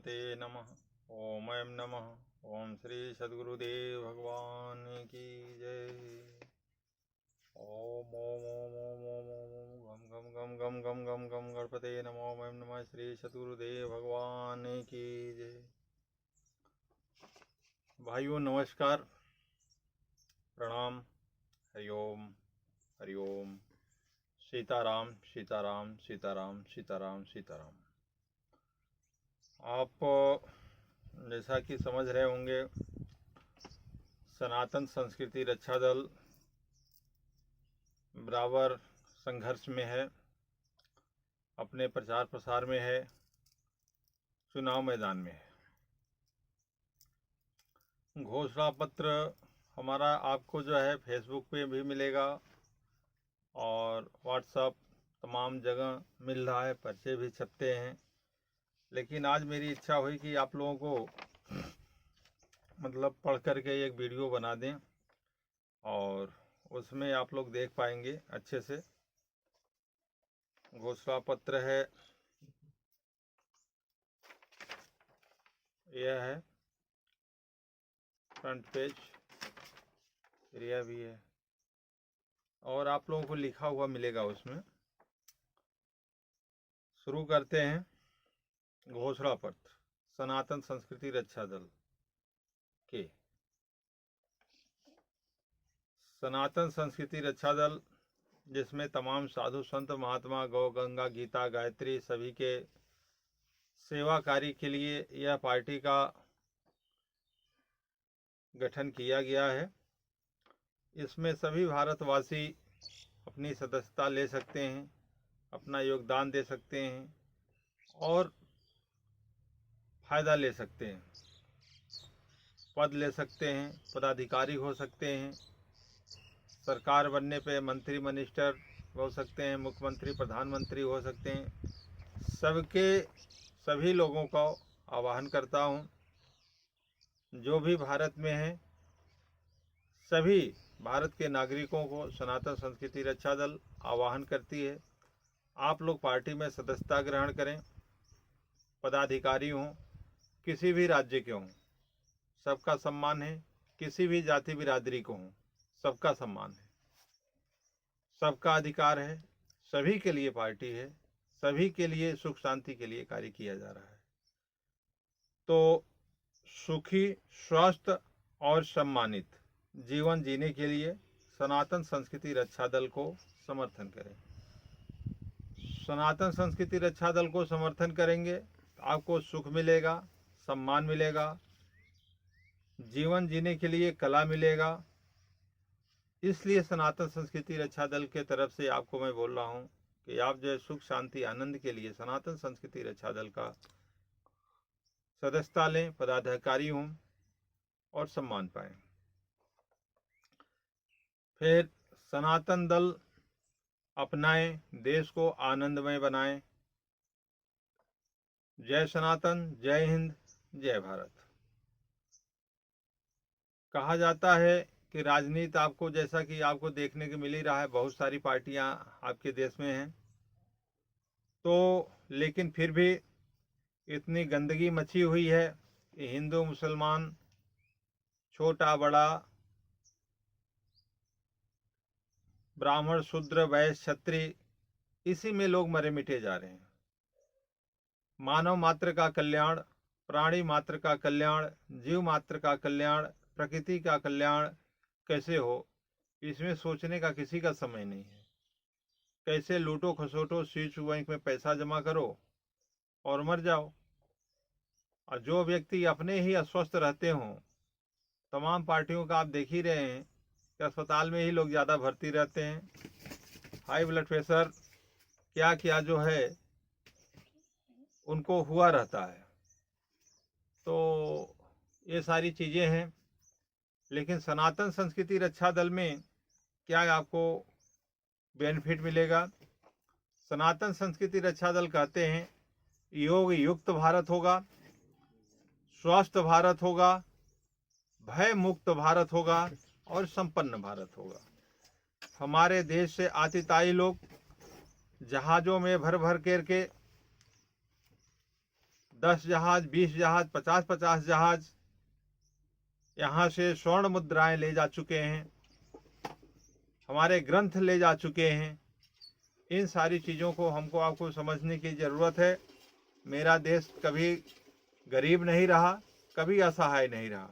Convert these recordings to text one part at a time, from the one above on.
गणपते नमः। ओम ऐं नमः। ओम श्री सद्गुरुदेव भगवान की जय। ओम ओम ओम ओम ओम ओम गम गम गम गम गम गम गम गणपते नमः। ओम ऐं नमः। श्री सद्गुरुदेव भगवान की जय। भाइयों नमस्कार, प्रणाम, हरिओम हरिओम। सीताराम सीताराम सीताराम सीताराम सीताराम। आप जैसा कि समझ रहे होंगे, सनातन संस्कृति रक्षा दल बराबर संघर्ष में है, अपने प्रचार प्रसार में है, चुनाव मैदान में है। घोषणा पत्र हमारा आपको जो है फेसबुक पे भी मिलेगा और व्हाट्सएप तमाम जगह मिल रहा है, पर्चे भी छपते हैं। लेकिन आज मेरी इच्छा हुई कि आप लोगों को मतलब पढ़ करके एक वीडियो बना दें और उसमें आप लोग देख पाएंगे अच्छे से। घोषणा पत्र है, यह है फ्रंट पेज, एरिया भी है और आप लोगों को लिखा हुआ मिलेगा उसमें। शुरू करते हैं। घोषणा पत्र सनातन संस्कृति रक्षा दल के। सनातन संस्कृति रक्षा दल, जिसमें तमाम साधु संत महात्मा गौ गंगा गीता गायत्री सभी के सेवा कार्य के लिए यह पार्टी का गठन किया गया है। इसमें सभी भारतवासी अपनी सदस्यता ले सकते हैं, अपना योगदान दे सकते हैं और फायदा ले सकते हैं, पद ले सकते हैं, पदाधिकारी हो सकते हैं, सरकार बनने पे मंत्री मिनिस्टर हो सकते हैं, मुख्यमंत्री प्रधानमंत्री हो सकते हैं। सभी लोगों का आह्वान करता हूं, जो भी भारत में हैं, सभी भारत के नागरिकों को सनातन संस्कृति रक्षा दल आह्वान करती है, आप लोग पार्टी में सदस्यता ग्रहण करें। पदाधिकारी हों, किसी भी राज्य के हों, सबका सम्मान है। किसी भी जाति बिरादरी को हों, सबका सम्मान है, सबका अधिकार है। सभी के लिए पार्टी है, सभी के लिए सुख शांति के लिए कार्य किया जा रहा है। तो सुखी, स्वस्थ और सम्मानित जीवन जीने के लिए सनातन संस्कृति रक्षा दल को समर्थन करें। सनातन संस्कृति रक्षा दल को समर्थन करेंगे तो आपको सुख मिलेगा, सम्मान मिलेगा, जीवन जीने के लिए कला मिलेगा। इसलिए सनातन संस्कृति रक्षा दल के तरफ से आपको मैं बोल रहा हूं कि आप जो है सुख शांति आनंद के लिए सनातन संस्कृति रक्षा दल का सदस्यता लें, पदाधिकारी हों और सम्मान पाएं। फिर सनातन दल अपनाएं, देश को आनंदमय बनाएं। जय सनातन, जय हिंद, जय भारत। कहा जाता है कि राजनीति आपको, जैसा कि आपको देखने को मिल ही रहा है, बहुत सारी पार्टियां आपके देश में हैं, तो लेकिन फिर भी इतनी गंदगी मची हुई है कि हिंदू मुसलमान, छोटा बड़ा, ब्राह्मण शूद्र वैश्य क्षत्रिय, इसी में लोग मरे मिटे जा रहे हैं। मानव मात्र का कल्याण, प्राणी मात्र का कल्याण, जीव मात्र का कल्याण, प्रकृति का कल्याण कैसे हो, इसमें सोचने का किसी का समय नहीं है। कैसे लूटो खसोटो, स्विच बैंक में पैसा जमा करो और मर जाओ। और जो व्यक्ति अपने ही अस्वस्थ रहते हों, तमाम पार्टियों का आप देख ही रहे हैं कि अस्पताल में ही लोग ज़्यादा भर्ती रहते हैं। हाई ब्लड प्रेशर क्या क्या जो है उनको हुआ रहता है। तो ये सारी चीज़ें हैं। लेकिन सनातन संस्कृति रक्षा दल में क्या आपको बेनिफिट मिलेगा? सनातन संस्कृति रक्षा दल कहते हैं योग युक्त भारत होगा, स्वस्थ भारत होगा, भय मुक्त भारत होगा और संपन्न भारत होगा। हमारे देश से आतिताई लोग जहाज़ों में भर भर करके 10 जहाज, 20 जहाज, 50-50 जहाज यहाँ से स्वर्ण मुद्राएं ले जा चुके हैं, हमारे ग्रंथ ले जा चुके हैं। इन सारी चीज़ों को हमको आपको समझने की ज़रूरत है। मेरा देश कभी गरीब नहीं रहा, कभी असहाय नहीं रहा।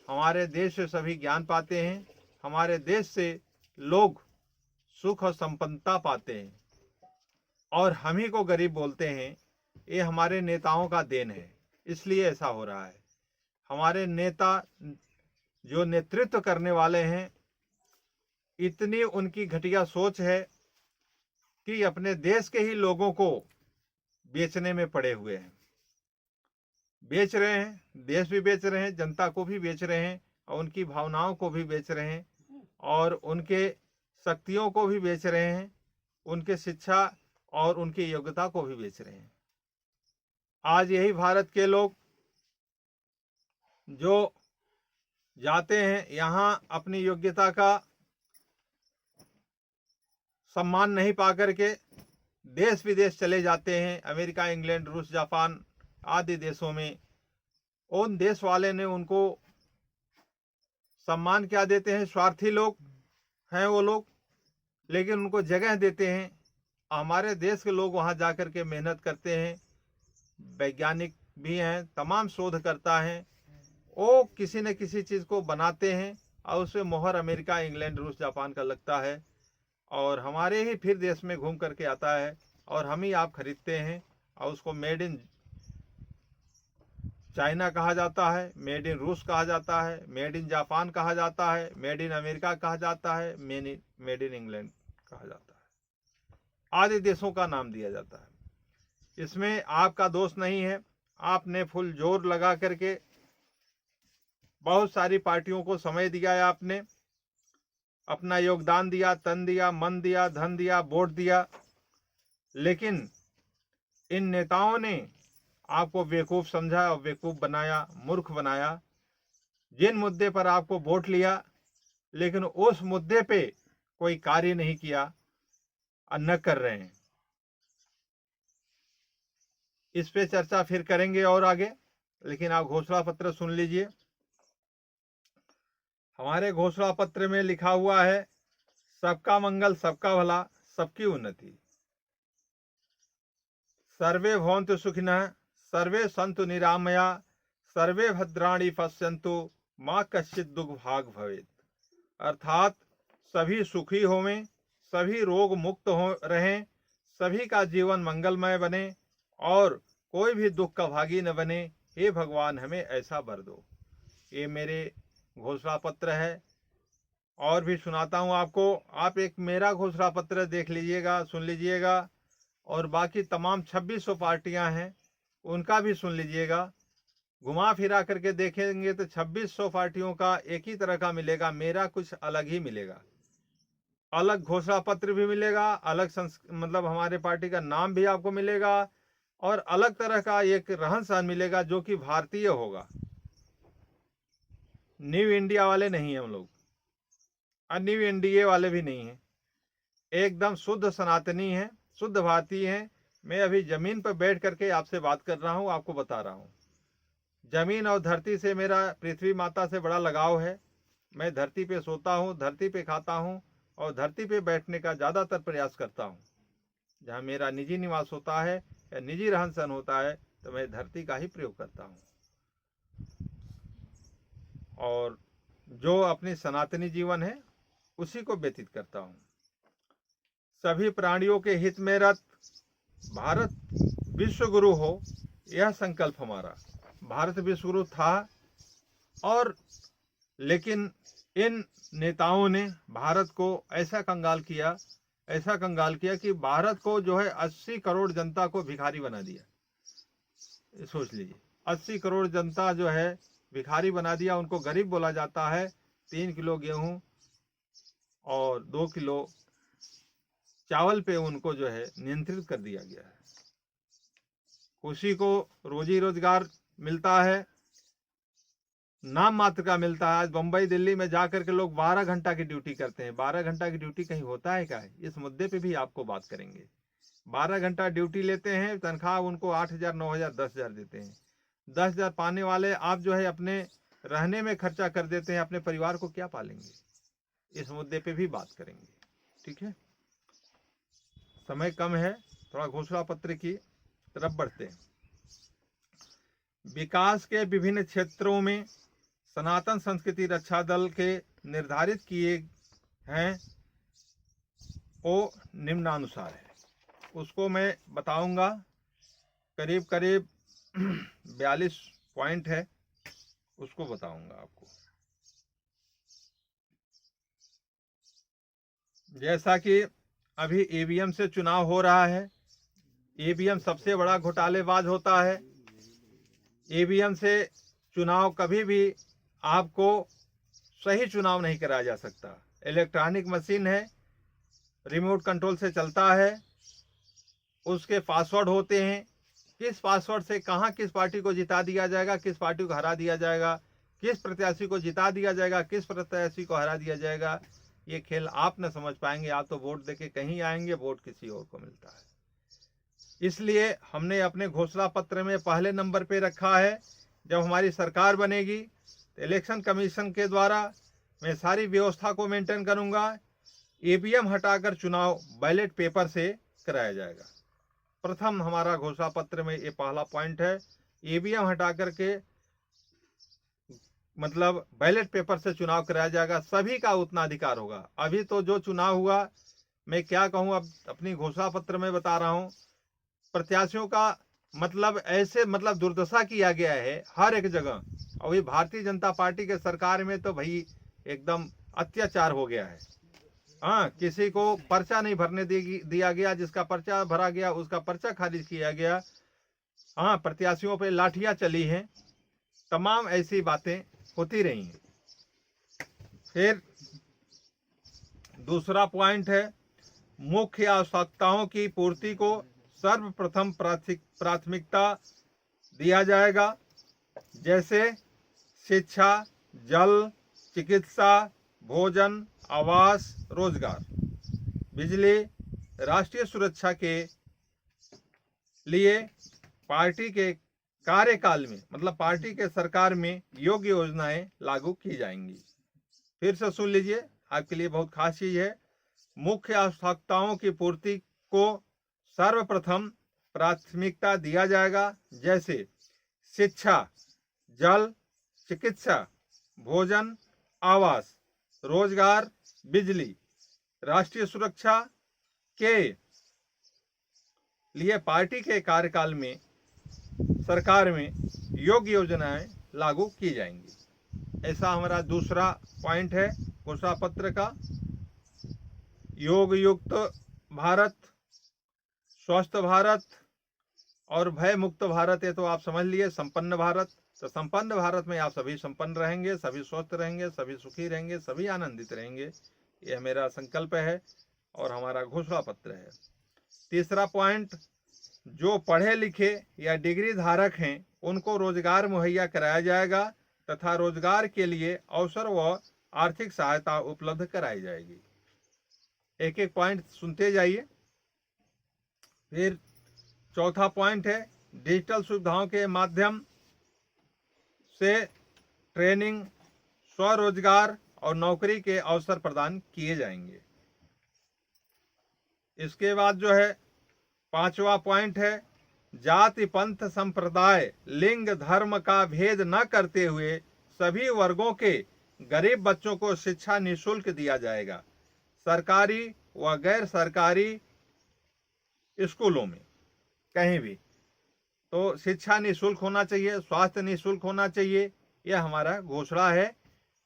हमारे देश से सभी ज्ञान पाते हैं, हमारे देश से लोग सुख और संपन्नता पाते हैं, और हम ही को गरीब बोलते हैं। ये हमारे नेताओं का देन है, इसलिए ऐसा हो रहा है। हमारे नेता जो नेतृत्व करने वाले हैं, इतनी उनकी घटिया सोच है कि अपने देश के ही लोगों को बेचने में पड़े हुए हैं। बेच रहे हैं, देश भी बेच रहे हैं, जनता को भी बेच रहे हैं, और उनकी भावनाओं को भी बेच रहे हैं, और उनके शक्तियों को भी बेच रहे हैं, उनके शिक्षा और उनकी योग्यता को भी बेच रहे हैं। आज यही भारत के लोग जो जाते हैं, यहाँ अपनी योग्यता का सम्मान नहीं पा करके देश विदेश चले जाते हैं, अमेरिका, इंग्लैंड, रूस, जापान आदि देशों में। उन देश वाले ने उनको सम्मान क्या देते हैं? स्वार्थी लोग हैं वो लोग, लेकिन उनको जगह देते हैं। हमारे देश के लोग वहाँ जा कर के मेहनत करते हैं, वैज्ञानिक भी हैं, तमाम शोधकर्ता हैं, वो किसी न किसी चीज़ को बनाते हैं और उससे मोहर अमेरिका, इंग्लैंड, रूस, जापान का लगता है, और हमारे ही फिर देश में घूम करके आता है, और हम ही आप खरीदते हैं, और उसको मेड इन चाइना कहा जाता है, मेड इन रूस कहा जाता है, मेड इन जापान कहा जाता है, मेड इन अमेरिका कहा जाता है, मेड इन इंग्लैंड कहा जाता है, आदि देशों का नाम दिया जाता है। इसमें आपका दोष नहीं है। आपने फुल जोर लगा करके बहुत सारी पार्टियों को समय दिया है, आपने अपना योगदान दिया, तन दिया, मन दिया, धन दिया, वोट दिया, लेकिन इन नेताओं ने आपको बेवकूफ़ समझा और बेवकूफ़ बनाया, मूर्ख बनाया। जिन मुद्दे पर आपको वोट लिया, लेकिन उस मुद्दे पे कोई कार्य नहीं किया और न कर रहे हैं। इस पे चर्चा फिर करेंगे और आगे, लेकिन आप घोषणा पत्र सुन लीजिए। हमारे घोषणा पत्र में लिखा हुआ है, सबका मंगल, सबका भला, सबकी उन्नति। सर्वे भवन्तु सुखिनः, सर्वे सन्तु निरामया, सर्वे भद्राणि पश्यन्तु, माँ कश्चित् दुर्भाग् भवेत्। अर्थात सभी सुखी होवें, सभी रोग मुक्त हो रहें, सभी का जीवन मंगलमय बने और कोई भी दुख का भागी न बने। हे भगवान, हमें ऐसा वर दो। ये मेरे घोषणा पत्र है, और भी सुनाता हूँ आपको। आप एक मेरा घोषणा पत्र देख लीजिएगा, सुन लीजिएगा, और बाकी तमाम 2600 पार्टियां हैं, उनका भी सुन लीजिएगा। घुमा फिरा करके देखेंगे तो 2600 पार्टियों का एक ही तरह का मिलेगा, मेरा कुछ अलग ही मिलेगा। अलग घोषणा पत्र भी मिलेगा, अलग मतलब हमारे पार्टी का नाम भी आपको मिलेगा, और अलग तरह का एक रहन सहन मिलेगा जो कि भारतीय होगा। न्यू इंडिया वाले नहीं हैं हम लोग, और न्यू एनडीए वाले भी नहीं हैं। एकदम शुद्ध सनातनी हैं, शुद्ध भारतीय हैं। मैं अभी जमीन पर बैठ करके आपसे बात कर रहा हूँ, आपको बता रहा हूँ। जमीन और धरती से मेरा पृथ्वी माता से बड़ा लगाव है। मैं धरती पे सोता हूँ, धरती पे खाता हूँ, और धरती पे बैठने का ज़्यादातर प्रयास करता हूँ। जहाँ मेरा निजी निवास होता है या निजी रहन सहन होता है, तो मैं धरती का ही प्रयोग करता हूँ, और जो अपनी सनातनी जीवन है उसी को व्यतीत करता हूँ। सभी प्राणियों के हित में रत भारत विश्व गुरु हो, यह संकल्प हमारा। भारत विश्व गुरु था, और लेकिन इन नेताओं ने भारत को ऐसा कंगाल किया कि भारत को जो है 80 करोड़ जनता को भिखारी बना दिया। सोच लीजिए, 80 करोड़ जनता जो है भिखारी बना दिया। उनको गरीब बोला जाता है। 3 किलो गेहूं और 2 किलो चावल पे उनको जो है नियंत्रित कर दिया गया है। उसी को रोजी रोजगार मिलता है, नाम मात्र का मिलता है। आज बम्बई दिल्ली में जाकर के लोग 12 घंटा की ड्यूटी करते हैं। 12 घंटा की ड्यूटी कहीं होता है क्या? इस मुद्दे पे भी आपको बात करेंगे। 12 घंटा ड्यूटी लेते हैं, तनख्वाह उनको 8,000, 9,000, 10,000 देते हैं। 10,000 पाने वाले आप जो है अपने रहने में खर्चा कर देते हैं, अपने परिवार को क्या पालेंगे? इस मुद्दे पे भी बात करेंगे। ठीक है, समय कम है, थोड़ा घोषणा पत्र की तरफ बढ़ते हैं। विकास के विभिन्न क्षेत्रों में सनातन संस्कृति रक्षा दल के निर्धारित किए हैं वो निम्नानुसार है। उसको मैं बताऊंगा, करीब करीब 42 पॉइंट है, उसको बताऊंगा आपको। जैसा कि अभी ईवीएम से चुनाव हो रहा है, ईवीएम सबसे बड़ा घोटालेबाज होता है। ईवीएम से चुनाव कभी भी आपको सही चुनाव नहीं कराया जा सकता। इलेक्ट्रॉनिक मशीन है, रिमोट कंट्रोल से चलता है, उसके पासवर्ड होते हैं, किस पासवर्ड से कहां किस पार्टी को जिता दिया जाएगा, किस पार्टी को हरा दिया जाएगा, किस प्रत्याशी को जिता दिया जाएगा, किस प्रत्याशी को हरा दिया जाएगा, ये खेल आप न समझ पाएंगे। आप तो वोट देके कहीं आएंगे, वोट किसी और को मिलता है। इसलिए हमने अपने घोषणा पत्र में पहले नंबर पे रखा है, जब हमारी सरकार बनेगी तो इलेक्शन कमीशन के द्वारा मैं सारी व्यवस्था को मेंटेन करूंगा। ईवीएम हटाकर चुनाव बैलेट पेपर से कराया जाएगा। प्रथम हमारा घोषणा पत्र में ये पहला पॉइंट है, ईवीएम हटाकर के मतलब बैलेट पेपर से चुनाव कराया जाएगा। सभी का उतना अधिकार होगा। अभी तो जो चुनाव हुआ, मैं क्या कहूँ, अब अपनी घोषणा पत्र में बता रहा हूँ, प्रत्याशियों का मतलब ऐसे मतलब दुर्दशा किया गया है हर एक जगह। और ये भारतीय जनता पार्टी के सरकार में तो भाई एकदम अत्याचार हो गया है। हाँ, किसी को पर्चा नहीं भरने दिया गया, जिसका पर्चा भरा गया उसका पर्चा खारिज किया गया। हाँ, प्रत्याशियों पे लाठियां चली हैं, तमाम ऐसी बातें होती रही हैं। फिर दूसरा पॉइंट है, मुख्य आवश्यकताओं की पूर्ति को सर्वप्रथम प्राथमिकता दिया जाएगा, जैसे शिक्षा, जल, चिकित्सा, भोजन, आवास, रोजगार, बिजली। राष्ट्रीय सुरक्षा के लिए पार्टी के कार्यकाल में मतलब पार्टी के सरकार में योग्य योजनाएं लागू की जाएंगी। फिर से सुन लीजिए, आपके लिए बहुत खास चीज है। मुख्य आवश्यकताओं की पूर्ति को सर्वप्रथम प्राथमिकता दिया जाएगा, जैसे शिक्षा, जल, चिकित्सा, भोजन, आवास, रोजगार, बिजली। राष्ट्रीय सुरक्षा के लिए पार्टी के कार्यकाल में सरकार में योग्य योजनाएं लागू की जाएंगी। ऐसा हमारा दूसरा पॉइंट है घोषणा पत्र का। योग युक्त भारत, स्वस्थ भारत और भय मुक्त भारत, ये तो आप समझ लिए। संपन्न भारत, तो संपन्न भारत में आप सभी संपन्न रहेंगे, सभी स्वस्थ रहेंगे, सभी सुखी रहेंगे, सभी आनंदित रहेंगे। यह मेरा संकल्प है और हमारा घोषणा पत्र है। तीसरा पॉइंट, जो पढ़े लिखे या डिग्री धारक हैं उनको रोजगार मुहैया कराया जाएगा तथा रोजगार के लिए अवसर व आर्थिक सहायता उपलब्ध कराई जाएगी। एक एक पॉइंट सुनते जाइए। फिर चौथा पॉइंट है, डिजिटल सुविधाओं के माध्यम से ट्रेनिंग, स्वरोजगार और नौकरी के अवसर प्रदान किए जाएंगे। इसके बाद जो है पांचवा पॉइंट है, जाति, पंथ, संप्रदाय, लिंग, धर्म का भेद न करते हुए सभी वर्गों के गरीब बच्चों को शिक्षा निःशुल्क दिया जाएगा, सरकारी व गैर सरकारी स्कूलों में कहीं भी। तो शिक्षा निःशुल्क होना चाहिए, स्वास्थ्य निःशुल्क होना चाहिए। यह हमारा घोषणा है,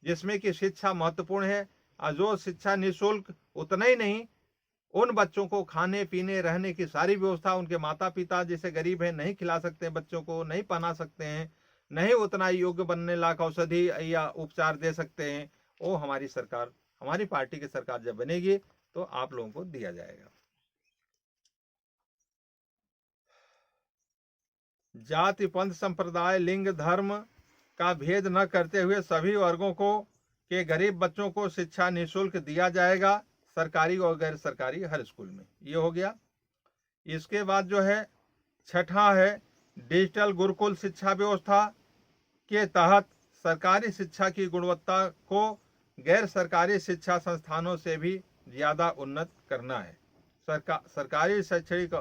जिसमें कि शिक्षा महत्वपूर्ण है। और जो शिक्षा निःशुल्क, उतना ही नहीं, उन बच्चों को खाने पीने रहने की सारी व्यवस्था, उनके माता पिता जैसे गरीब हैं, नहीं खिला सकते, बच्चों को नहीं पढ़ा सकते हैं, नहीं उतना योग्य बनने लायक औषधि या उपचार दे सकते हैं, वो हमारी सरकार, हमारी पार्टी की सरकार जब बनेगी तो आप लोगों को दिया जाएगा। जाति, पंथ, संप्रदाय, लिंग, धर्म का भेद न करते हुए सभी वर्गों को के गरीब बच्चों को शिक्षा निःशुल्क दिया जाएगा, सरकारी और गैर सरकारी हर स्कूल में। ये हो गया। इसके बाद जो है छठा है डिजिटल गुरुकुल शिक्षा व्यवस्था के तहत सरकारी शिक्षा की गुणवत्ता को गैर सरकारी शिक्षा संस्थानों से भी ज़्यादा उन्नत करना है। सरकारी शैक्षणिक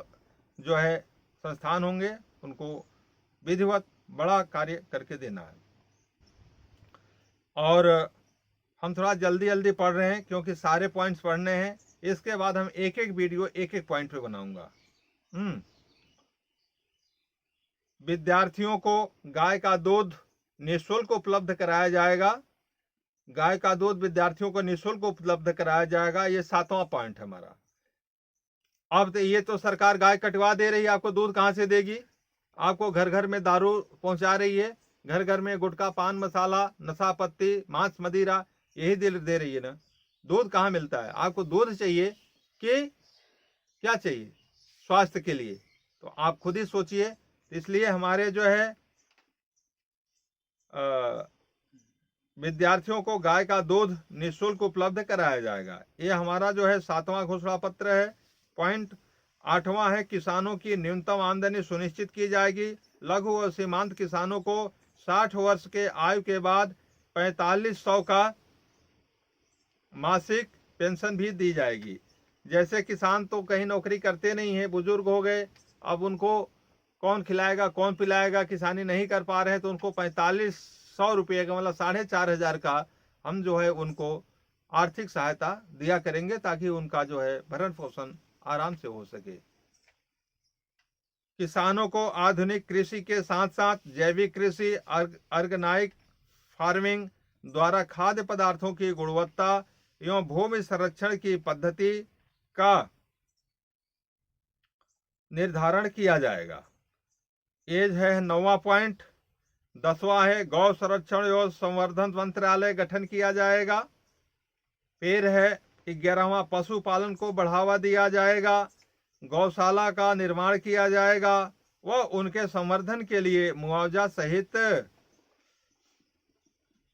जो है संस्थान होंगे उनको विधिवत बड़ा कार्य करके देना है। और हम थोड़ा जल्दी जल्दी पढ़ रहे हैं क्योंकि सारे पॉइंट्स पढ़ने हैं। इसके बाद हम एक एक वीडियो एक एक पॉइंट पे बनाऊंगा। विद्यार्थियों को गाय का दूध निःशुल्क उपलब्ध कराया जाएगा। गाय का दूध विद्यार्थियों को निःशुल्क उपलब्ध कराया जाएगा। ये 7वां पॉइंट है हमारा। अब तो ये तो सरकार गाय कटवा दे रही है, आपको दूध कहाँ से देगी? आपको घर घर में दारू पहुंचा रही है, घर घर में गुटखा पान मसाला नशा पत्ती मांस मदिरा यही दे रही है ना। दूध कहाँ मिलता है? आपको दूध चाहिए कि क्या चाहिए स्वास्थ्य के लिए? तो आप खुद ही सोचिए। इसलिए हमारे जो है विद्यार्थियों को गाय का दूध निःशुल्क उपलब्ध कराया जाएगा। ये हमारा जो है 7वां घोषणा पत्र है। पॉइंट 8वां है किसानों की न्यूनतम आमदनी सुनिश्चित की जाएगी। लघु और सीमांत किसानों को 60 वर्ष के आयु के बाद 4500 का मासिक पेंशन भी दी जाएगी। जैसे किसान तो कहीं नौकरी करते नहीं है, बुजुर्ग हो गए, अब उनको कौन खिलाएगा कौन पिलाएगा, किसानी नहीं कर पा रहे हैं, तो उनको 4500 रुपये का मतलब 4500 का हम जो है उनको आर्थिक सहायता दिया करेंगे ताकि उनका जो है भरण पोषण आराम से हो सके। किसानों को आधुनिक कृषि के साथ साथ जैविक कृषि ऑर्गेनिक फार्मिंग द्वारा खाद्य पदार्थों की गुणवत्ता एवं भूमि संरक्षण की पद्धति का निर्धारण किया जाएगा। एज है 9वां पॉइंट। 10वां है गौ संरक्षण एवं संवर्धन मंत्रालय गठन किया जाएगा। फिर है 11वां पशुपालन को बढ़ावा दिया जाएगा। गौशाला का निर्माण किया जाएगा व उनके संवर्धन के लिए मुआवजा सहित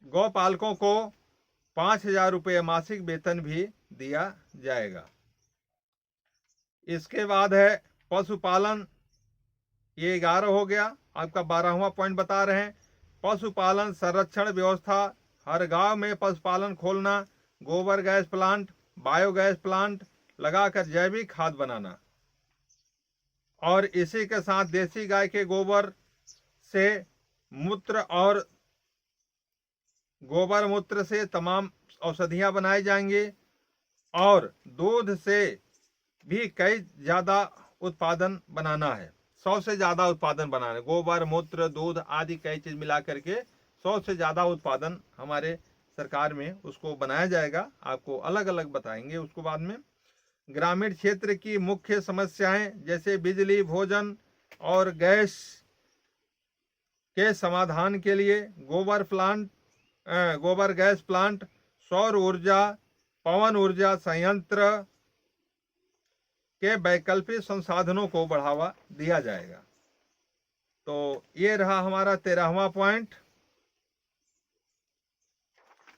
गौपालकों को 5000 रुपये मासिक वेतन भी दिया जाएगा। इसके बाद है पशुपालन, ये 11 हो गया। आपका 12वां पॉइंट बता रहे हैं पशुपालन संरक्षण व्यवस्था। हर गांव में पशुपालन खोलना, गोबर गैस प्लांट बायोगैस प्लांट लगाकर जैविक खाद बनाना और इसी के साथ देसी गाय के गोबर से मूत्र और गोबर मूत्र से तमाम औषधियां बनाई जाएंगी और दूध से भी कई ज़्यादा उत्पादन बनाना है। 100 से ज़्यादा उत्पादन बनाना है। गोबर मूत्र दूध आदि कई चीज़ मिला करके 100 से ज़्यादा उत्पादन हमारे सरकार में उसको बनाया जाएगा। आपको अलग अलग बताएंगे उसको बाद में। ग्रामीण क्षेत्र की मुख्य समस्याएं जैसे बिजली भोजन और गैस के समाधान के लिए गोबर गैस प्लांट, सौर ऊर्जा, पवन ऊर्जा संयंत्र के वैकल्पिक संसाधनों को बढ़ावा दिया जाएगा। तो ये रहा हमारा 13वां पॉइंट।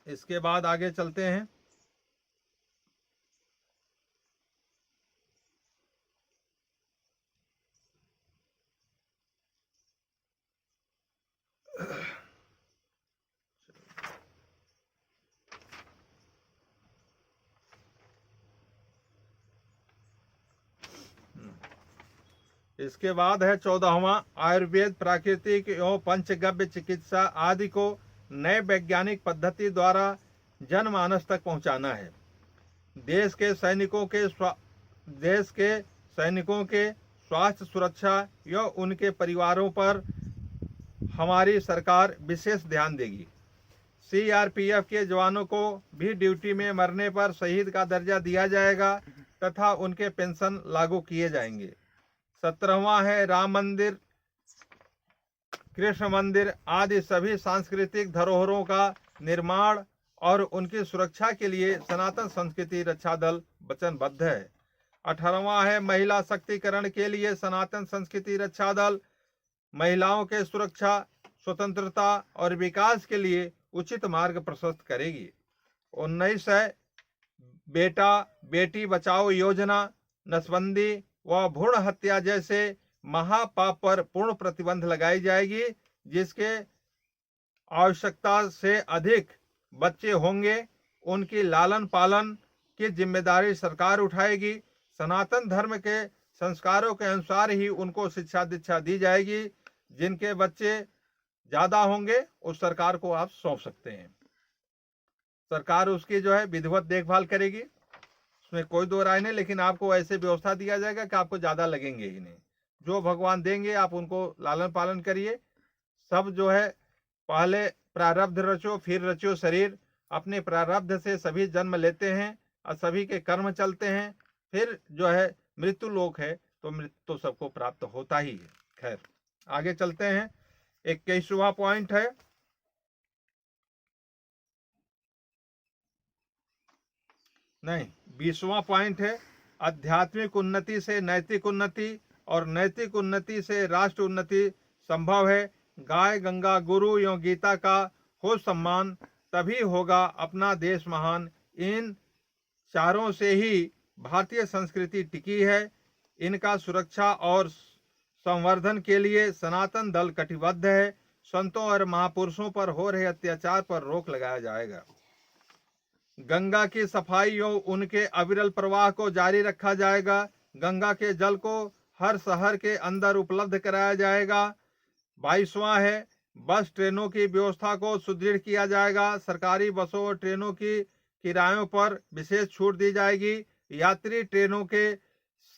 इसके बाद आगे चलते हैं। इसके बाद है 14वां आयुर्वेद प्राकृतिक एवं पंचगव्य चिकित्सा आदि को नए वैज्ञानिक पद्धति द्वारा जनमानस तक पहुंचाना है। देश के सैनिकों के स्वास्थ्य सुरक्षा एवं उनके परिवारों पर हमारी सरकार विशेष ध्यान देगी। सीआरपीएफ के जवानों को भी ड्यूटी में मरने पर शहीद का दर्जा दिया जाएगा तथा उनके पेंशन लागू किए जाएंगे। 17वां है राम मंदिर, कृष्ण मंदिर आदि सभी सांस्कृतिक धरोहरों का निर्माण और उनकी सुरक्षा के लिए सनातन संस्कृति रक्षा दल वचनबद्ध है। 18वां है महिला शक्तिकरण के लिए सनातन संस्कृति रक्षा दल महिलाओं के सुरक्षा, स्वतंत्रता और विकास के लिए उचित मार्ग प्रशस्त करेगी। 19 है बेटा बेटी बचाओ योजना, नसबंदी व भ्रूण हत्या जैसे महापाप पर पूर्ण प्रतिबंध लगाई जाएगी। जिसके आवश्यकता से अधिक बच्चे होंगे उनकी लालन पालन की जिम्मेदारी सरकार उठाएगी। सनातन धर्म के संस्कारों के अनुसार ही उनको शिक्षा दीक्षा दी जाएगी। जिनके बच्चे ज्यादा होंगे उस सरकार को आप सौंप सकते हैं। सरकार उसकी जो है विधिवत देखभाल करेगी, उसमें कोई दो राय नहीं, लेकिन आपको ऐसे व्यवस्था दिया जाएगा कि आपको ज्यादा लगेंगे ही नहीं। जो भगवान देंगे आप उनको लालन पालन करिए। सब जो है पहले प्रारब्ध रचो फिर रचो शरीर। अपने प्रारब्ध से सभी जन्म लेते हैं और सभी के कर्म चलते हैं, फिर जो है मृत्यु लोक है तो मृत्यु तो सबको प्राप्त होता ही है। खैर आगे चलते हैं। 21वां पॉइंट है, नहीं 20वां पॉइंट है, आध्यात्मिक उन्नति से नैतिक उन्नति और नैतिक उन्नति से राष्ट्र उन्नति संभव है। गाय गंगा गुरु एवं गीता का हो सम्मान, तभी होगा अपना देश महान। इन चारों से ही भारतीय संस्कृति टिकी है। इनका सुरक्षा और संवर्धन के लिए सनातन दल कटिबद्ध है। संतों और महापुरुषों पर हो रहे अत्याचार पर रोक लगाया जाएगा। गंगा की सफाई और उनके अविरल प्रवाह को जारी रखा जाएगा। गंगा के जल को हर शहर के अंदर उपलब्ध कराया जाएगा। 22वां है, बस ट्रेनों की व्यवस्था को सुदृढ़ किया जाएगा। सरकारी बसों और ट्रेनों की किरायों पर विशेष छूट दी जाएगी। यात्री ट्रेनों के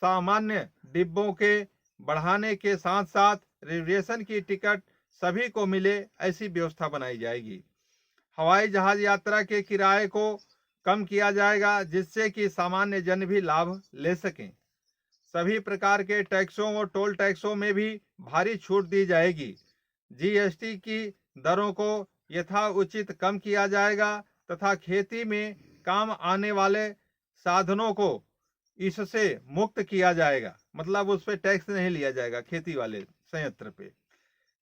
सामान्य डिब्बों के बढ़ाने के साथ साथ रिजर्वेशन की टिकट सभी को मिले, ऐसी व्यवस्था बनाई जाएगी। हवाई जहाज यात्रा के किराए को कम किया जाएगा, जिससे कि सामान्य जन भी लाभ ले सकें। सभी प्रकार के टैक्सों और टोल टैक्सों में भी भारी छूट दी जाएगी। जीएसटी की दरों को यथाउचित कम किया जाएगा तथा खेती में काम आने वाले साधनों को इससे मुक्त किया जाएगा, मतलब उस पर टैक्स नहीं लिया जाएगा खेती वाले संयंत्र पे।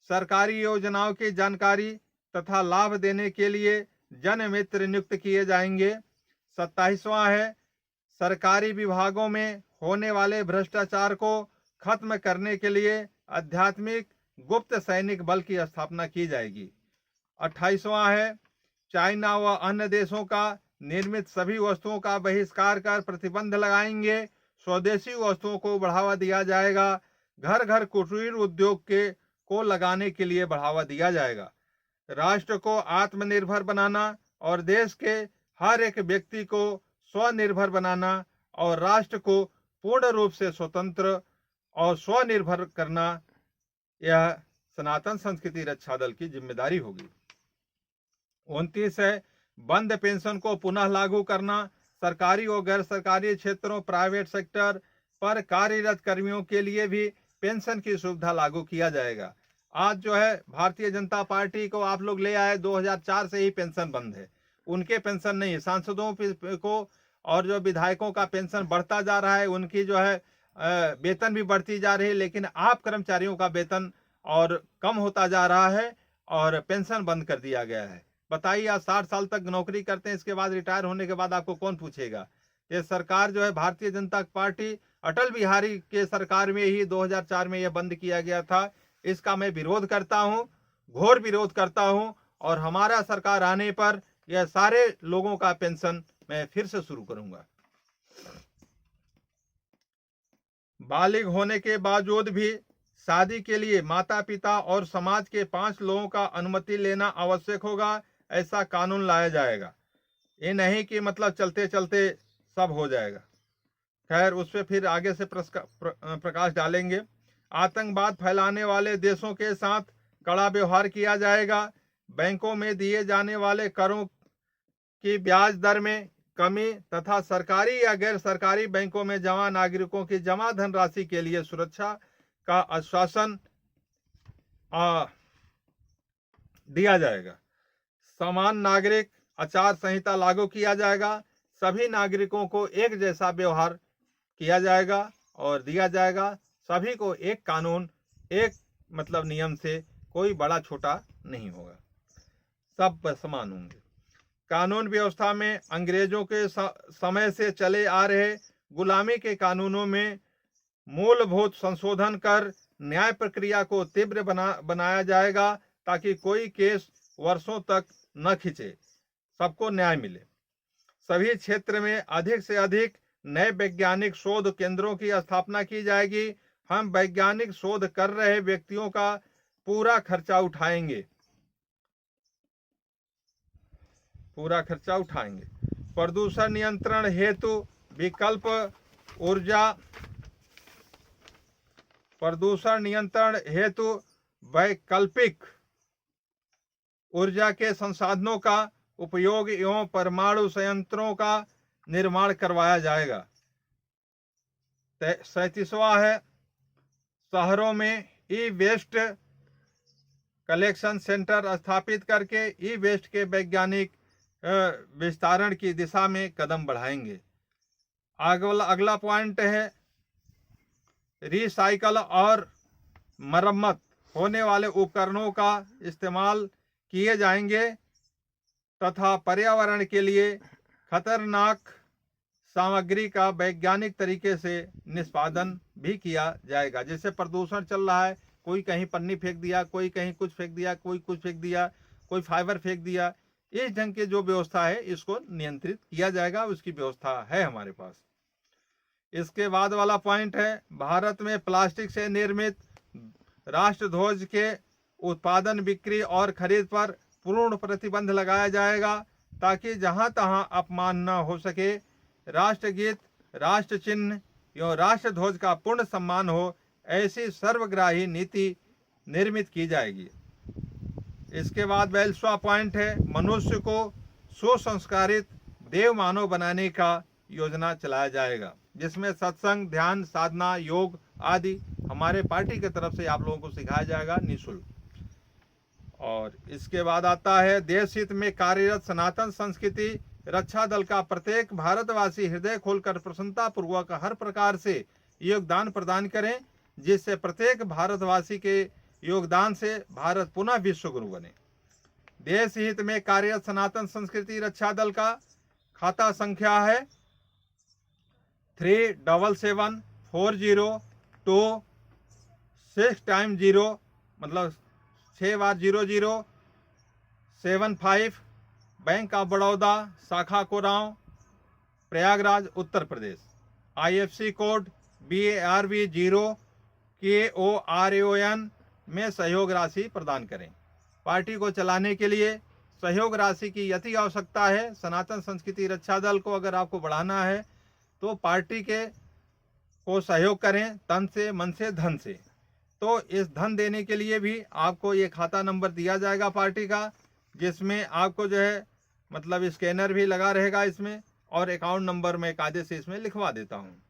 सरकारी योजनाओं की जानकारी तथा लाभ देने के लिए जन मित्र नियुक्त किए जाएंगे। 27वां है, सरकारी विभागों में होने वाले भ्रष्टाचार को खत्म करने के लिए आध्यात्मिक गुप्त सैनिक बल की स्थापना की जाएगी। 28वां है, चाइना व अन्य देशों का निर्मित सभी वस्तुओं का बहिष्कार कर प्रतिबंध लगाएंगे। स्वदेशी वस्तुओं को बढ़ावा दिया जाएगा। घर घर कुटीर उद्योग को लगाने के लिए बढ़ावा दिया जाएगा। राष्ट्र को आत्मनिर्भर बनाना और देश के हर एक व्यक्ति को स्वनिर्भर बनाना और राष्ट्र को पूर्ण रूप से स्वतंत्र और स्वनिर्भर करना, यह सनातन संस्कृति रक्षा दल की जिम्मेदारी होगी। 29 है, बंद पेंशन को पुनः लागू करना। सरकारी और गैर सरकारी क्षेत्रों प्राइवेट सेक्टर पर कार्यरत कर्मियों के लिए भी पेंशन की सुविधा लागू किया जाएगा। आज जो है भारतीय जनता पार्टी को आप लोग ले आए, 2004 से ही पेंशन बंद है, उनके पेंशन नहीं है। सांसदों को और जो विधायकों का पेंशन बढ़ता जा रहा है, उनकी जो है वेतन भी बढ़ती जा रही है, लेकिन आप कर्मचारियों का वेतन और कम होता जा रहा है और पेंशन बंद कर दिया गया है। बताइए, आप 60 साल तक नौकरी करते हैं, इसके बाद रिटायर होने के बाद आपको कौन पूछेगा। ये सरकार जो है भारतीय जनता पार्टी अटल बिहारी के सरकार में ही 2004 में यह बंद किया गया था। इसका मैं विरोध करता हूं, घोर विरोध करता हूं, और हमारा सरकार आने पर यह सारे लोगों का पेंशन मैं फिर से शुरू करूंगा। बालिग होने के बावजूद भी शादी के लिए माता पिता और समाज के 5 लोगों का अनुमति लेना आवश्यक होगा, ऐसा कानून लाया जाएगा। ये नहीं कि मतलब चलते चलते सब हो जाएगा। खैर उस पर फिर आगे से प्रकाश डालेंगे। आतंकवाद फैलाने वाले देशों के साथ कड़ा व्यवहार किया जाएगा। बैंकों में दिए जाने वाले करों की ब्याज दर में कमी तथा सरकारी या गैर सरकारी बैंकों में जमा नागरिकों की जमा धनराशि के लिए सुरक्षा का आश्वासन दिया जाएगा। समान नागरिक आचार संहिता लागू किया जाएगा। सभी नागरिकों को एक जैसा व्यवहार किया जाएगा और दिया जाएगा। सभी को एक कानून, एक मतलब नियम से कोई बड़ा छोटा नहीं होगा, सब पर समान होंगे। कानून व्यवस्था में अंग्रेजों के समय से चले आ रहे गुलामी के कानूनों में मूलभूत संशोधन कर न्याय प्रक्रिया को तीव्र बनाया जाएगा ताकि कोई केस वर्षों तक न खिंचे, सबको न्याय मिले। सभी क्षेत्र में अधिक से अधिक नए वैज्ञानिक शोध केंद्रों की स्थापना की जाएगी। हम वैज्ञानिक शोध कर रहे व्यक्तियों का पूरा खर्चा उठाएंगे, प्रदूषण नियंत्रण हेतु वैकल्पिक ऊर्जा के संसाधनों का उपयोग एवं परमाणु संयंत्रों का निर्माण करवाया जाएगा। 37वां है, शहरों में ई वेस्ट कलेक्शन सेंटर स्थापित करके ई वेस्ट के वैज्ञानिक विस्तारण की दिशा में कदम बढ़ाएंगे। अगला पॉइंट है, रिसाइकल और मरम्मत होने वाले उपकरणों का इस्तेमाल किए जाएंगे तथा पर्यावरण के लिए खतरनाक सामग्री का वैज्ञानिक तरीके से निष्पादन भी किया जाएगा। जैसे प्रदूषण चल रहा है, कोई कहीं पन्नी फेंक दिया, कोई कहीं कुछ फेंक दिया, कोई कुछ फेंक दिया, कोई फाइबर फेंक दिया, इस ढंग की जो व्यवस्था है इसको नियंत्रित किया जाएगा, उसकी व्यवस्था है हमारे पास। इसके बाद वाला पॉइंट है, भारत में प्लास्टिक से निर्मित राष्ट्रध्वज के उत्पादन, बिक्री और खरीद पर पूर्ण प्रतिबंध लगाया जाएगा ताकि जहां तहां अपमान न हो सके। राष्ट्रगीत, राष्ट्र चिन्ह एवं राष्ट्रध्वज का पूर्ण सम्मान हो, ऐसी सर्वग्राही नीति निर्मित की जाएगी। इसके बाद 42वां पॉइंट है, मनुष्य को सुसंस्कारित देव मानव बनाने का योजना चलाया जाएगा, जिसमें सत्संग, ध्यान, साधना, योग आदि हमारे पार्टी की तरफ से आप लोगों को सिखाया जाएगा निःशुल्क। और इसके बाद आता है, देश हित में कार्यरत सनातन संस्कृति रक्षा दल का प्रत्येक भारतवासी हृदय खोलकर प्रसन्नता पूर्वक हर प्रकार से योगदान प्रदान करें, जिससे प्रत्येक भारतवासी के योगदान से भारत पुनः विश्व गुरु बने। देश हित में कार्यरत सनातन संस्कृति रक्षा दल का खाता संख्या है 371402 मतलब 6 बार 0075, बैंक ऑफ बड़ौदा, शाखा Koraon, Prayagraj, Uttar Pradesh. IFC code BARB 0KORAON में सहयोग राशि प्रदान करें। पार्टी को चलाने के लिए सहयोग राशि की यदि आवश्यकता है, सनातन संस्कृति रक्षा दल को अगर आपको बढ़ाना है तो पार्टी को सहयोग करें, तन से, मन से, धन से। तो इस धन देने के लिए भी आपको ये खाता नंबर दिया जाएगा पार्टी का, जिसमें आपको जो है मतलब स्कैनर भी लगा रहेगा इसमें, और अकाउंट नंबर मैं कायदे से इसमें लिखवा देता हूँ,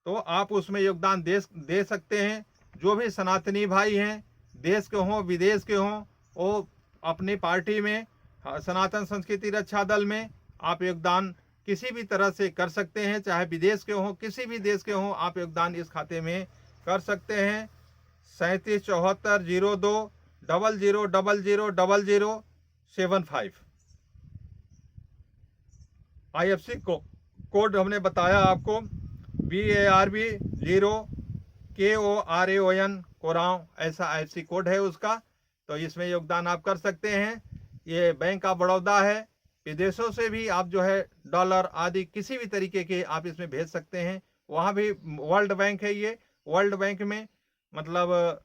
तो आप उसमें योगदान दे सकते हैं। जो भी सनातनी भाई हैं, देश के हों विदेश के हों, वो अपनी पार्टी में सनातन संस्कृति रक्षा दल में आप योगदान किसी भी तरह से कर सकते हैं, चाहे विदेश के हों, किसी भी देश के हों, आप योगदान इस खाते में कर सकते हैं। 377400000075 IFC कोड हमने बताया आपको, BARB 0KORAON कोरांव, ऐसा IFC कोड है उसका। तो इसमें योगदान आप कर सकते हैं। ये बैंक ऑफ बड़ौदा है, विदेशों से भी आप जो है डॉलर आदि किसी भी तरीके के आप इसमें भेज सकते हैं। वहाँ भी वर्ल्ड बैंक है, ये वर्ल्ड बैंक में मतलब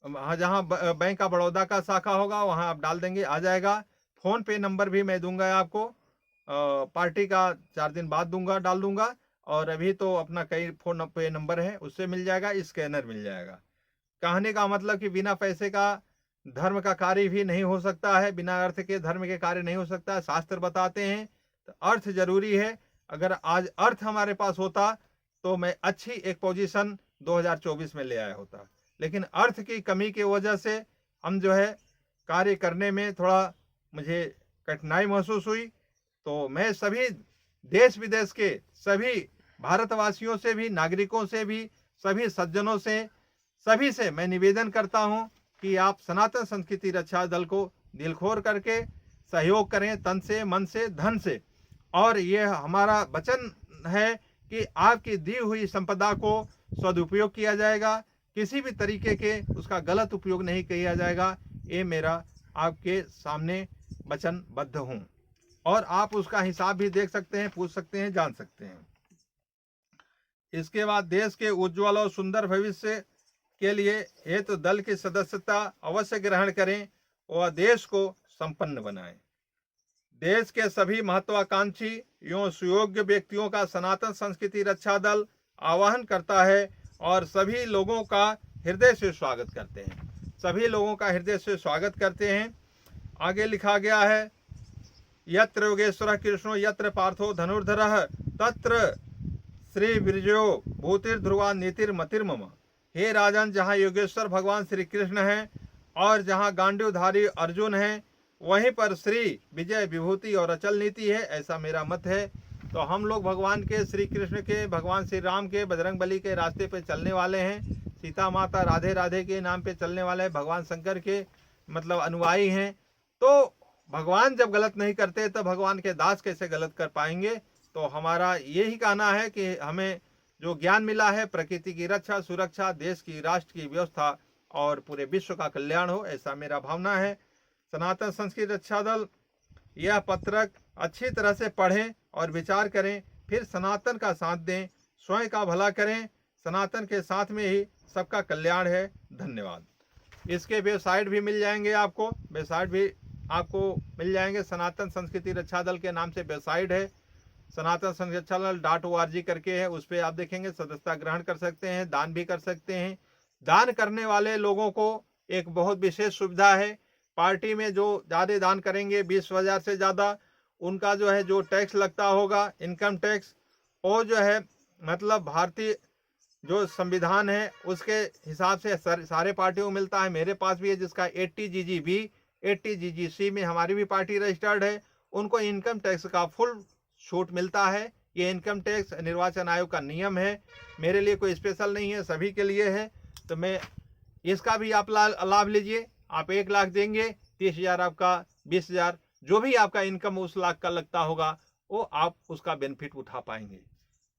जहाँ बैंक ऑफ बड़ौदा का शाखा होगा वहाँ आप डाल देंगे, आ जाएगा। फ़ोन पे नंबर भी मैं दूंगा आपको, पार्टी का 4 दिन बाद डाल दूंगा, और अभी तो अपना कई फ़ोन पे नंबर है, उससे मिल जाएगा, स्कैनर मिल जाएगा। कहने का मतलब कि बिना पैसे का धर्म का कार्य भी नहीं हो सकता है, बिना अर्थ के धर्म के कार्य नहीं हो सकता है। शास्त्र बताते हैं तो अर्थ जरूरी है। अगर आज अर्थ हमारे पास होता तो मैं अच्छी एक पोजीशन 2024 में ले आया होता, लेकिन अर्थ की कमी की वजह से हम जो है कार्य करने में थोड़ा मुझे कठिनाई महसूस हुई। तो मैं सभी देश विदेश के सभी भारतवासियों से भी, नागरिकों से भी, सभी सज्जनों से, सभी से मैं निवेदन करता हूं कि आप सनातन संस्कृति रक्षा दल को दिल खोल करके सहयोग करें, तन से, मन से, धन से। और ये हमारा वचन है कि आपकी दी हुई संपदा को सदुपयोग किया जाएगा, किसी भी तरीके के उसका गलत उपयोग नहीं किया जाएगा। ये मेरा आपके सामने वचनबद्ध हूँ, और आप उसका हिसाब भी देख सकते हैं, पूछ सकते हैं, जान सकते हैं। इसके बाद देश के उज्जवल और सुंदर भविष्य के लिए हेतु दल की सदस्यता अवश्य ग्रहण करें और देश को संपन्न बनाएं। देश के सभी महत्वाकांक्षी एवं सुयोग्य व्यक्तियों का सनातन संस्कृति रक्षा दल आह्वान करता है और सभी लोगों का हृदय से स्वागत करते हैं। सभी लोगों का हृदय से स्वागत करते हैं। आगे लिखा गया है, यत्र योगेश्वरः कृष्णो यत्र पार्थो धनुर्धरः तत्र श्री विरजो भूतिर्ध्रुवा नीतिर्मतिर्मम। हे राजन, जहाँ योगेश्वर भगवान श्री कृष्ण हैं और जहाँ गांडीवधारी अर्जुन हैं, वहीं पर श्री विजय विभूति और अचल नीति है, ऐसा मेरा मत है। तो हम लोग भगवान के, श्री कृष्ण के, भगवान श्री राम के, बजरंगबली के रास्ते पे चलने वाले हैं। सीता माता राधे राधे के नाम पे चलने वाले हैं। भगवान शंकर के मतलब अनुयायी हैं। तो भगवान जब गलत नहीं करते तो भगवान के दास कैसे गलत कर पाएंगे। तो हमारा यही कहना है कि हमें जो ज्ञान मिला है, प्रकृति की रक्षा, सुरक्षा, देश की, राष्ट्र की व्यवस्था और पूरे विश्व का कल्याण हो, ऐसा मेरा भावना है। सनातन संस्कृति रक्षा दल यह पत्रक अच्छी तरह से पढ़ें और विचार करें, फिर सनातन का साथ दें, स्वयं का भला करें। सनातन के साथ में ही सबका कल्याण है। धन्यवाद। इसके वेबसाइट भी मिल जाएंगे आपको, वेबसाइट भी आपको मिल जाएंगे। सनातन संस्कृति रक्षा दल के नाम से वेबसाइट है, सनातन संस्कृति रक्षा दल .org करके है। उस पर आप देखेंगे, सदस्यता ग्रहण कर सकते हैं, दान भी कर सकते हैं। दान करने वाले लोगों को एक बहुत विशेष सुविधा है। पार्टी में जो ज़्यादा दान करेंगे, 20,000 से ज़्यादा, उनका जो है जो टैक्स लगता होगा, इनकम टैक्स, वो जो है मतलब भारतीय जो संविधान है उसके हिसाब से सारे पार्टियों को मिलता है। मेरे पास भी है जिसका 80GGB 80GGC में हमारी भी पार्टी रजिस्टर्ड है। उनको इनकम टैक्स का फुल छूट मिलता है। ये इनकम टैक्स निर्वाचन आयोग का नियम है, मेरे लिए कोई स्पेशल नहीं है, सभी के लिए है। तो मैं इसका भी आप लाभ लीजिए। आप 1 लाख देंगे, 30,000 आपका, 20,000, जो भी आपका इनकम उस लाख का लगता होगा, वो आप उसका बेनिफिट उठा पाएंगे।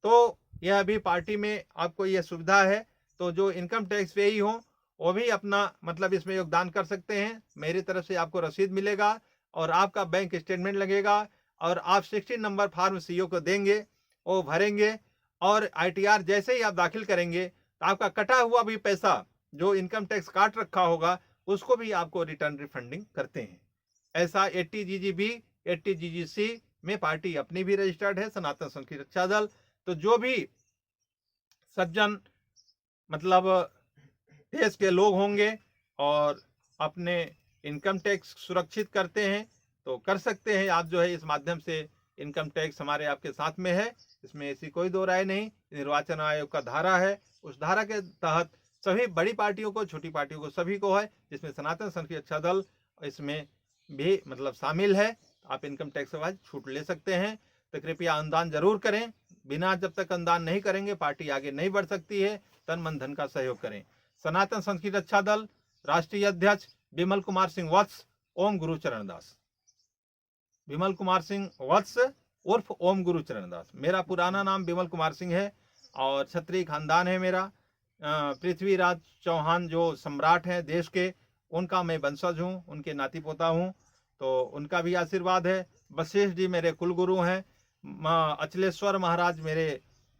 तो यह भी पार्टी में आपको यह सुविधा है। तो जो इनकम टैक्स पे ही हो, वो भी अपना मतलब इसमें योगदान कर सकते हैं। मेरी तरफ से आपको रसीद मिलेगा और आपका बैंक स्टेटमेंट लगेगा, और आप 16 नंबर फॉर्म सीईओ को देंगे, वो भरेंगे, और ITR जैसे ही आप दाखिल करेंगे तो आपका कटा हुआ भी पैसा जो इनकम टैक्स काट रखा होगा, उसको भी आपको रिटर्न रिफंडिंग करते हैं। ऐसा 80GGB 80GGC में पार्टी अपनी भी रजिस्टर्ड है, सनातन संस्कृति रक्षा दल। तो जो भी सज्जन मतलब देश के लोग होंगे और अपने इनकम टैक्स सुरक्षित करते हैं, तो कर सकते हैं आप जो है इस माध्यम से। इनकम टैक्स हमारे आपके साथ में है, इसमें ऐसी कोई दो राय नहीं। निर्वाचन आयोग का धारा है, उस धारा के तहत सभी बड़ी पार्टियों को, छोटी पार्टियों को, सभी को है, जिसमें सनातन संस्कृति रक्षा दल इसमें भी मतलब शामिल है। आप इनकम टैक्स से छूट ले सकते हैं। तो कृपया अनुदान जरूर करें। बिना जब तक अनुदान नहीं करेंगे पार्टी आगे नहीं बढ़ सकती है। तन मन धन का सहयोग करें। सनातन संस्कृति रक्षा दल राष्ट्रीय अध्यक्ष विमल कुमार सिंह वत्स ओम गुरु चरण दास। विमल कुमार सिंह वत्स उर्फ ओम गुरु चरण दास। मेरा पुराना नाम विमल कुमार सिंह है और क्षत्रिय खानदान है मेरा। पृथ्वीराज चौहान जो सम्राट हैं देश के, उनका मैं वंशज हूँ, उनके नाती पोता हूँ। तो उनका भी आशीर्वाद है। वशिष्ठ जी मेरे कुलगुरु हैं। अचलेश्वर महाराज मेरे,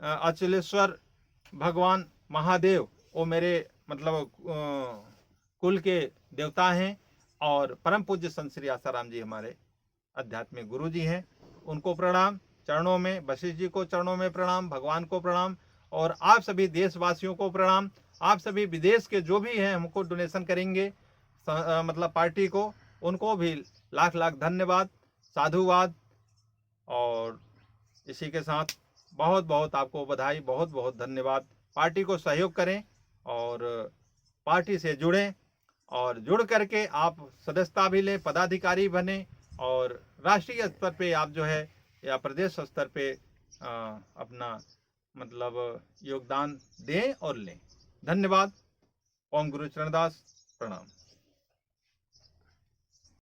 अचलेश्वर भगवान महादेव वो मेरे मतलब कुल के देवता हैं। और परम पूज्य संत श्री आसाराम जी हमारे आध्यात्मिक गुरु जी हैं, उनको प्रणाम। चरणों में वशिष्ठ जी को चरणों में प्रणाम, भगवान को प्रणाम, और आप सभी देशवासियों को प्रणाम। आप सभी विदेश के जो भी हैं हमको डोनेशन करेंगे मतलब पार्टी को, उनको भी लाख लाख धन्यवाद, साधुवाद। और इसी के साथ बहुत बहुत आपको बधाई, बहुत बहुत धन्यवाद। पार्टी को सहयोग करें और पार्टी से जुड़ें, और जुड़ करके आप सदस्यता भी लें, पदाधिकारी बने, और राष्ट्रीय स्तर पे आप जो है या प्रदेश स्तर पे अपना मतलब योगदान दें और लें। धन्यवाद। ओम गुरु चरणदास, प्रणाम।